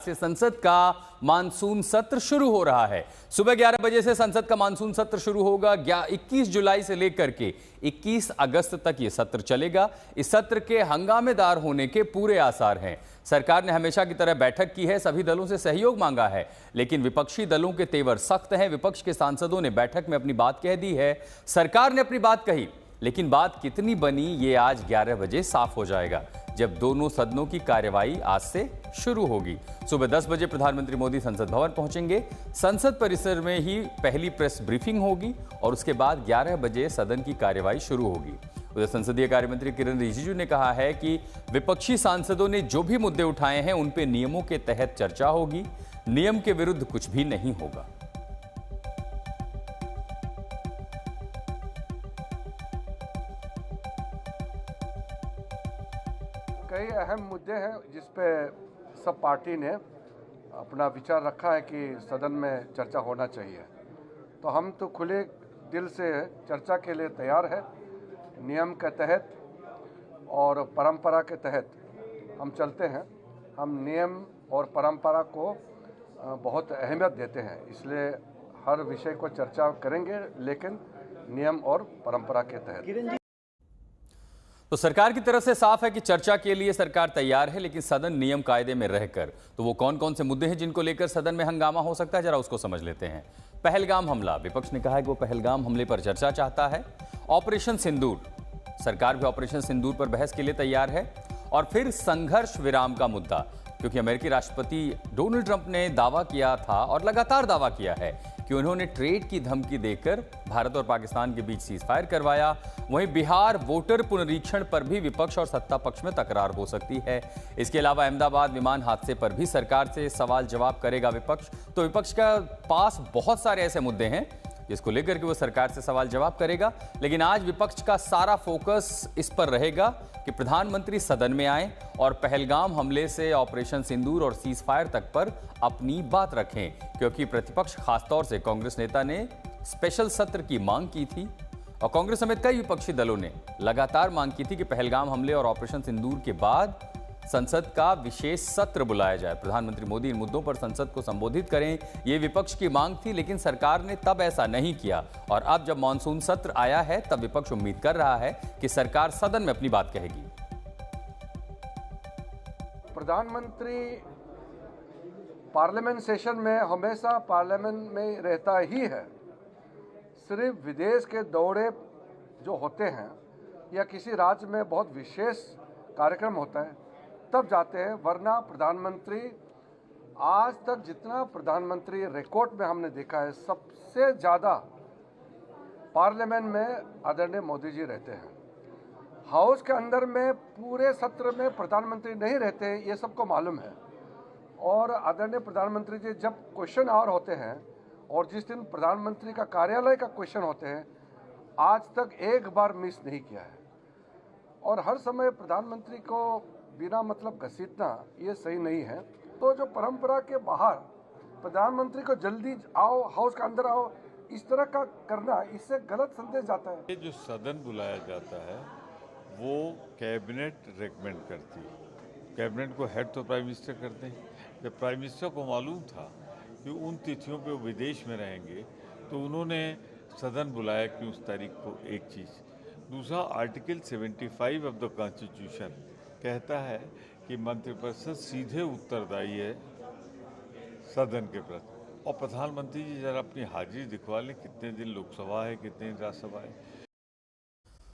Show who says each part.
Speaker 1: से संसद का मानसून सत्र शुरू हो रहा है। सुबह 11 बजे से संसद का मानसून सत्र शुरू होगा। 21 जुलाई से लेकर के 21 अगस्त तक यह सत्र चलेगा। इस सत्र के हंगामेदार होने के पूरे आसार हैं। सरकार ने हमेशा की तरह बैठक की है, सभी दलों से सहयोग मांगा है, लेकिन विपक्षी दलों के तेवर सख्त हैं। विपक्ष के सांसदों ने बैठक में अपनी बात कह दी है, सरकार ने अपनी बात कही, लेकिन बात कितनी बनी ये आज 11 बजे साफ हो जाएगा, जब दोनों सदनों की कार्यवाही आज से शुरू होगी। सुबह 10 बजे प्रधानमंत्री मोदी संसद भवन पहुंचेंगे। संसद परिसर में ही पहली प्रेस ब्रीफिंग होगी और उसके बाद 11 बजे सदन की कार्यवाही शुरू होगी। उधर संसदीय कार्य मंत्री किरण रिजिजू ने कहा है कि विपक्षी सांसदों ने जो भी मुद्दे उठाए हैं उन पे नियमों के तहत चर्चा होगी, नियम के विरुद्ध कुछ भी नहीं होगा।
Speaker 2: कई अहम मुद्दे हैं जिस पे सब पार्टी ने अपना विचार रखा है कि सदन में चर्चा होना चाहिए। तो हम तो खुले दिल से चर्चा के लिए तैयार है। नियम के तहत और परंपरा के तहत हम चलते हैं। हम नियम और परंपरा को बहुत अहमियत देते हैं, इसलिए हर विषय को चर्चा करेंगे, लेकिन नियम और परंपरा के तहत।
Speaker 1: तो सरकार की तरफ से साफ है कि चर्चा के लिए सरकार तैयार है, लेकिन सदन नियम कायदे में रहकर। तो वो कौन कौन से मुद्दे हैं जिनको लेकर सदन में हंगामा हो सकता है, जरा उसको समझ लेते हैं। पहलगाम हमला, विपक्ष ने कहा है कि वो पहलगाम हमले पर चर्चा चाहता है। ऑपरेशन सिंदूर, सरकार भी ऑपरेशन सिंदूर पर बहस के लिए तैयार है। और फिर संघर्ष विराम का मुद्दा, क्योंकि अमेरिकी राष्ट्रपति डोनाल्ड ट्रंप ने दावा किया था और लगातार दावा किया है कि उन्होंने ट्रेड की धमकी देकर भारत और पाकिस्तान के बीच सीज फायर करवाया। वहीं बिहार वोटर पुनरीक्षण पर भी विपक्ष और सत्ता पक्ष में तकरार हो सकती है। इसके अलावा अहमदाबाद विमान हादसे पर भी सरकार से सवाल जवाब करेगा विपक्ष। तो विपक्ष का पास बहुत सारे ऐसे मुद्दे हैं जिसको लेकर के वो सरकार से सवाल जवाब करेगा, लेकिन आज विपक्ष का सारा फोकस इस पर रहेगा कि प्रधानमंत्री सदन में आए और पहलगाम हमले से ऑपरेशन सिंदूर और सीज फायर तक पर अपनी बात रखें, क्योंकि प्रतिपक्ष खासतौर से कांग्रेस नेता ने स्पेशल सत्र की मांग की थी और कांग्रेस समेत कई विपक्षी दलों ने लगातार मांग की थी कि पहलगाम हमले और ऑपरेशन सिंदूर के बाद संसद का विशेष सत्र बुलाया जाए, प्रधानमंत्री मोदी इन मुद्दों पर संसद को संबोधित करें। ये विपक्ष की मांग थी, लेकिन सरकार ने तब ऐसा नहीं किया। और अब जब मानसून सत्र आया है, तब विपक्ष उम्मीद कर रहा है कि सरकार सदन में अपनी बात कहेगी।
Speaker 2: प्रधानमंत्री पार्लियामेंट सेशन में हमेशा पार्लियामेंट में रहता ही है। सिर्फ विदेश के दौरे जो होते हैं या किसी राज्य में बहुत विशेष कार्यक्रम होता है तब जाते हैं, वरना प्रधानमंत्री आज तक जितना प्रधानमंत्री रिकॉर्ड में हमने देखा है, सबसे ज़्यादा पार्लियामेंट में आदरणीय मोदी जी रहते हैं। हाउस के अंदर में पूरे सत्र में प्रधानमंत्री नहीं रहते, ये सबको मालूम है। और आदरणीय प्रधानमंत्री जी जब क्वेश्चन आवर होते हैं और जिस दिन प्रधानमंत्री का कार्यालय का क्वेश्चन होते हैं, आज तक एक बार मिस नहीं किया है। और हर समय प्रधानमंत्री को बिना मतलब घसीटना ये सही नहीं है। तो जो परंपरा के बाहर प्रधानमंत्री को जल्दी आओ, हाउस के अंदर आओ, इस तरह का करना, इससे गलत संदेश जाता है।
Speaker 3: ये जो सदन बुलाया जाता है वो कैबिनेट रेकमेंड करती है। कैबिनेट को हेड तो प्राइम मिनिस्टर करते हैं। जब प्राइम मिनिस्टर को मालूम था कि उन तिथियों पे वो विदेश में रहेंगे, तो उन्होंने सदन बुलाया कि उस तारीख को। एक चीज़, दूसरा, आर्टिकल 75 ऑफ द कॉन्स्टिट्यूशन कहता है कि मंत्रिपरिषद सीधे उत्तरदायी है सदन के प्रति। और प्रधानमंत्री जी जरा अपनी हाजिरी दिखवा लें, कितने दिन लोकसभा है, कितने दिन राज्यसभा है।